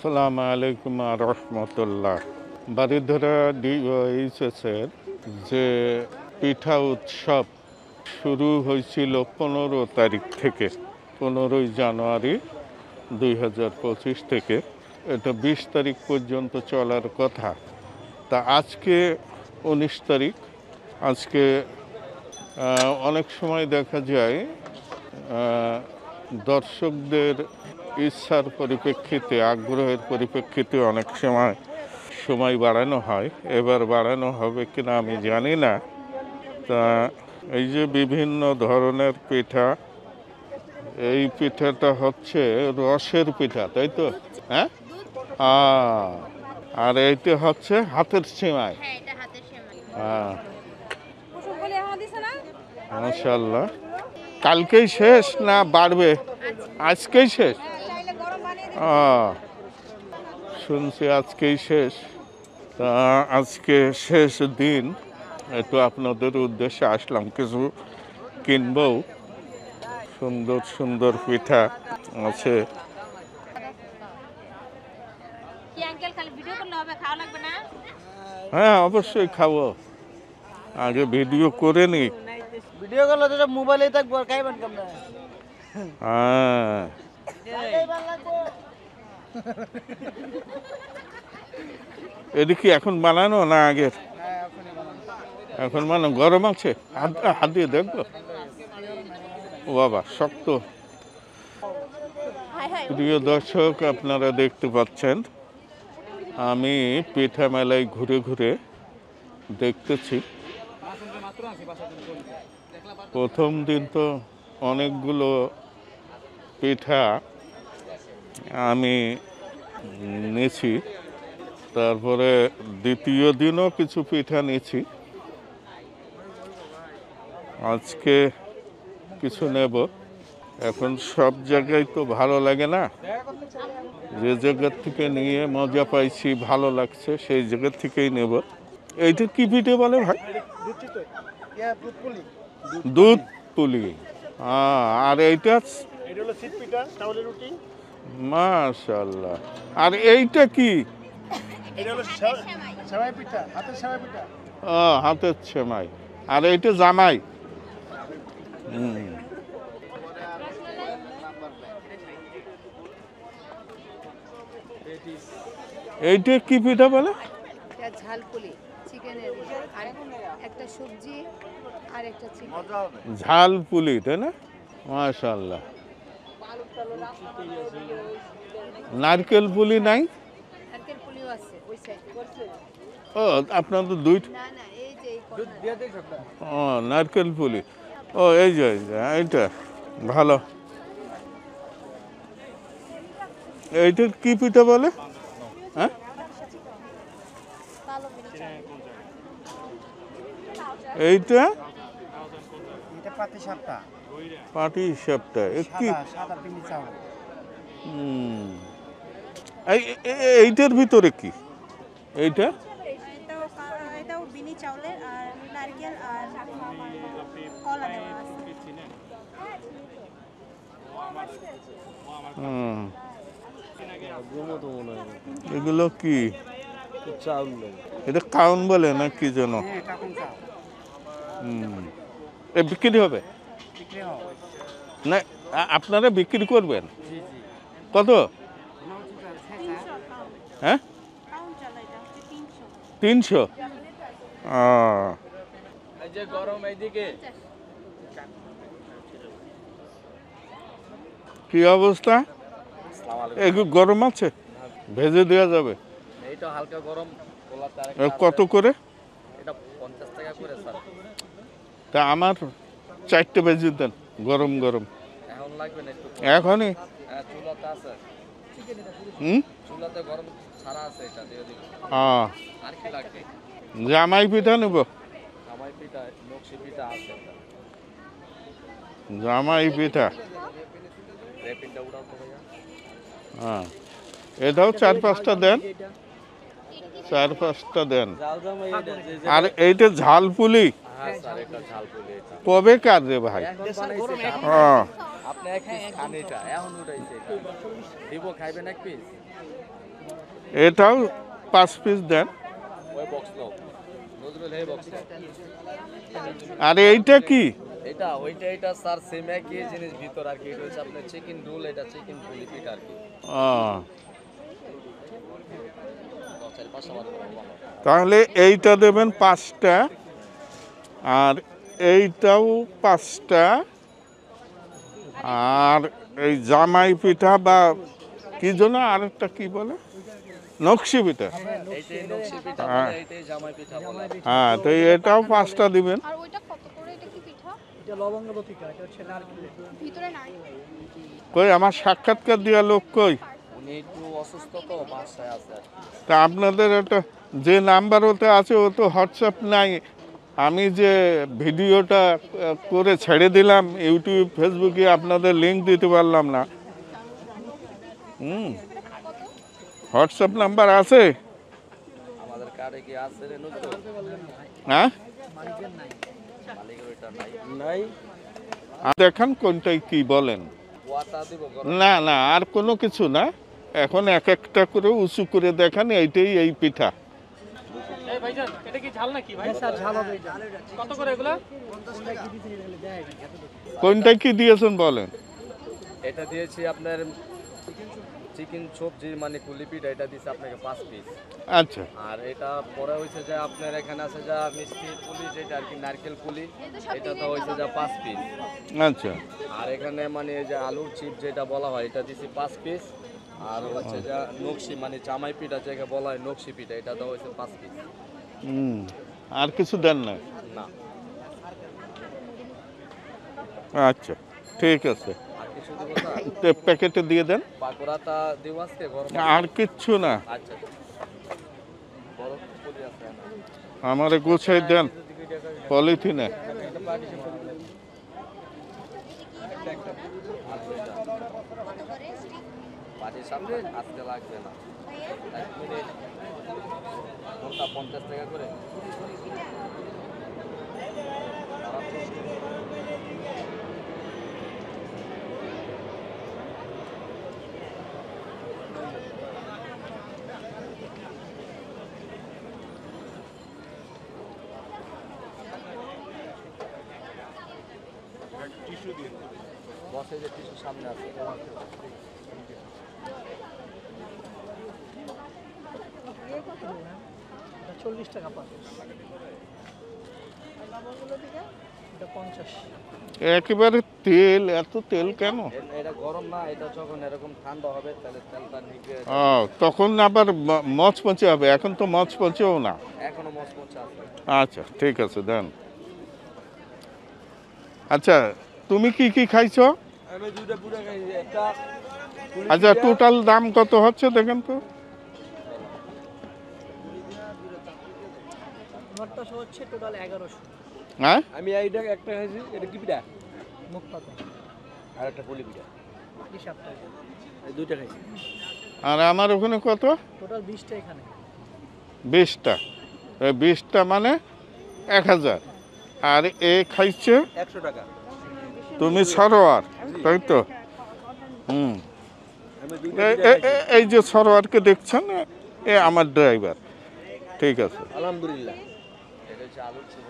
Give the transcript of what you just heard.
আসসালামু আলাইকুম রহমতুল্লাহ। বারিধারা ডিওএইচএসের যে পিঠা উৎসব শুরু হয়েছিল 15 তারিখ থেকে, 15ই জানুয়ারি 2025 থেকে। এটা 20 তারিখ পর্যন্ত চলার কথা। তা আজকে 19 তারিখ। আজকে অনেক সময় দেখা যায় দর্শকদের ইচ্ছার পরিপ্রেক্ষিতে, আগ্রহের পরিপ্রেক্ষিতে অনেক সময় বাড়ানো হয়। এবার বাড়ানো হবে কিনা আমি জানি না। তা এই যে বিভিন্ন ধরনের পিঠা, এই পিঠাটা হচ্ছে রসের পিঠা, তাই তো? হ্যাঁ, আর এইটা হচ্ছে হাতের সেমাই। হ্যাঁ, মাশাআল্লাহ। কালকেই শেষ না বাড়বে? আজকেই শেষ। শুনছি আজকেই শেষ। তা আজকে শেষ দিন, একটু আপনাদের উদ্দেশ্যে আসলাম, কিছু কিনবো। সুন্দর সুন্দর পিঠা আছে। হ্যাঁ, অবশ্যই খাবো। আগে ভিডিও করে নি। ভিডিও করলে তো মোবাইলে থাকবো, আর খাইবেন কেমনে? হ্যাঁ, এদিকে এখন বানানো না আগের? এখন বানানো। গরম আছে? হাত দিয়ে দেখবো। ও বাবা, শক্ত। প্রিয় দর্শক, আপনারা দেখতে পাচ্ছেন আমি পিঠা মেলায় ঘুরে ঘুরে দেখতেছি। প্রথম দিন তো অনেকগুলো পিঠা আমি নিয়েছি, তারপরে দ্বিতীয় দিনও কিছু পিঠা নিয়েছি, আজকে কিছু নেব। এখন সব জায়গায় তো ভালো লাগে না, যে জায়গার থেকে নিয়ে মজা পাইছি, ভালো লাগছে, সেই জায়গার থেকেই নেব। এইটা কি পিঠে বলে ভাই? দুধ পুলি। আর এইটা মাশাআল্লাহ। আর এইটা কি? হাতের সেমাই। আর এইটা জামাই। এইটা কি পিঠা বলে? ঝালপুলি, চিকেনের আর একটা সবজি আর একটা চিকেন। ঝালপুলি, তাই না? মাশাআল্লাহ। নারকেল পুলি নাই? নারকেল পুলিও আছে ওই সাইডে। ও, আপনার তো দুইটা। না না, এই যে এই কর্নার। ও, নারকেল পুলি। ও, এই যে এইটা ভালো। এইটা কি পিঠা বলে? হ্যাঁ, এইটা পাটি সাপটা কি? এইটার ভিতরে কি? এইটা এটাও বিনি চাউলের আর নারকেল আর কলা দেওয়া আছে। এগুলো কি? এটা কাউন বলে না কি যেন? এ বিক্রি হবে না? আপনারা বিক্রি করবেন? কত? হ্যাঁ, 300। কি অবস্থা? এগুলো গরম আছে? ভেজে দেওয়া যাবে? কত করে? তা আমার 4টে ভেজে দেন, গরম গরম। এখনই? জামাই পিঠা নেব। জামাই পিঠা। হ্যাঁ, এটাও 4-5টা দেন, 4-5টা দেন। আর এইটা ঝালপুলি কবে কার রে ভাই? এটাও 5 পিস দেন। ওই বক্স নাও নজরুল এই বক্স আর এইটা কি? এটা ওইটা এটা স্যার সেম একই জিনিস ভিতর আর কি এটা হচ্ছে আপনার চিকেন রোল এটা চিকেন পুলি পিঠা আর কি ও, চার পাঁচটা বার করে ভালো তাহলে এইটা দেবেন 5টা, আর এইটাও 5টা, আর এই জামাই পিঠা বা কি জন্য আরেকটা কি বলে, নকশি পিঠা। এইটাই নকশি পিঠা বলে এইটাই জামাই পিঠা বলে হ্যাঁ, তো এটাও 5টা দিবেন। আর ওইটা কত করে? এটা কি পিঠা? এটা লবঙ্গ লতিকা, এটা হচ্ছে নারকেল। ভিতরে নাই? কই আমার সাক্ষাৎকার দেওয়া লোক কই? উনি একটু অসুস্থ তো বাসায় আছে আর কি। তা আপনাদের একটা যে নাম্বার ওতে আছে ও তো হোয়াটসঅ্যাপ নাই। আমি যে ভিডিওটা করে ছেড়ে দিলাম ইউটিউব ফেসবুকে, আপনাদের লিংক দিতে পারলাম না। হোয়াটসঅ্যাপ নাম্বার আছে? আমাদের কার্ডে কি আছে রে নজরুল হ্যাঁ, মালিকের ওইটা নাই দেখান কোনটাই কি বলেন। ওয়াটা দিব না না, আর কোনো কিছু না, এখন এক একটা করে উঁচু করে দেখান, এইটাই এই পিঠা। এই ভাইজান এটা কি ঝাল নাকি ভাই? স্যার ঝাল হবে এটা। কত করে এগুলা? 50 টাকা দিছি এগুলো দেয় এত। কোনটা কি দিয়েছেন বলেন। এটা দিয়েছি আপনার চিকেন সবজি মানে কুলিপিটা এটা দিয়েছি আপনাকে 5 পিস আচ্ছা, আর এটা পরে হয়েছে যে আপনার এখানে আছে যা মিষ্টি পুলি যেটা আর কি নারকেল পুলি এটা তো হয়েছে যা 5 পিস আচ্ছা, আর এখানে মানে এই যে আলুর চিপ যেটা বলা হয় এটা দিছি 5 পিস আর হচ্ছে যা নকশি মানে জামাই পিঠা যেটা বলা হয় নকশি পিঠা এটা তো হয়েছে 5 পিস আর কিছু দেন না? না আচ্ছা, ঠিক আছে, আর কিছু দেবো স্যার তো প্যাকেটে দিয়ে দেন। পাকোড়াটা দিব আজকে গরম আর কিচ্ছু না, আচ্ছা বরফ পুলি আছে আমারে গুছাই দেন পলিথিনে। পাটির সামনে আজকে লাগবে না 1 মিনিট কোনটা 50 টাকা করে বসে যে টিস্যু সামনে আছে এটা 40 টাকা পার। এটা 50। একেবারে তেল, এত তেল কেন? এটা গরম না এটা যখন এরকম ঠান্ডা হবে তাহলে তেলটা নিগড়ে ও, তখন আবার মচমচে হবে, এখন তো মচমচেও না। এখনো মচমচে আছে আচ্ছা, ঠিক আছে, দেন। আচ্ছা, তুমি কি কি খাইছো? আমি দুইটা পুরো খাইছি, একটা আচ্ছা, টোটাল দাম কত হচ্ছে দেখেন তো। আমারটা হচ্ছে টোটাল 1100। হ্যাঁ, আমি এইটা একটা খাইছি এটা কি পিঠা মুখ পাতা আর একটা পুলি পিঠা হিসাব টাকা। এই দুইটা খাইছি আর আমার ওখানে কত? টোটাল 20টা এখানে। 20টা, 20টা মানে 1000। আর এ খাইছে 100 টাকা তুমি সরোয়ার, তাই তো? হুম, আমি এই যে সরোয়ারকে দেখছেন, এ আমার ড্রাইভার। ঠিক আছে, আলহামদুলিল্লাহ এটা হচ্ছে আলুর চিপ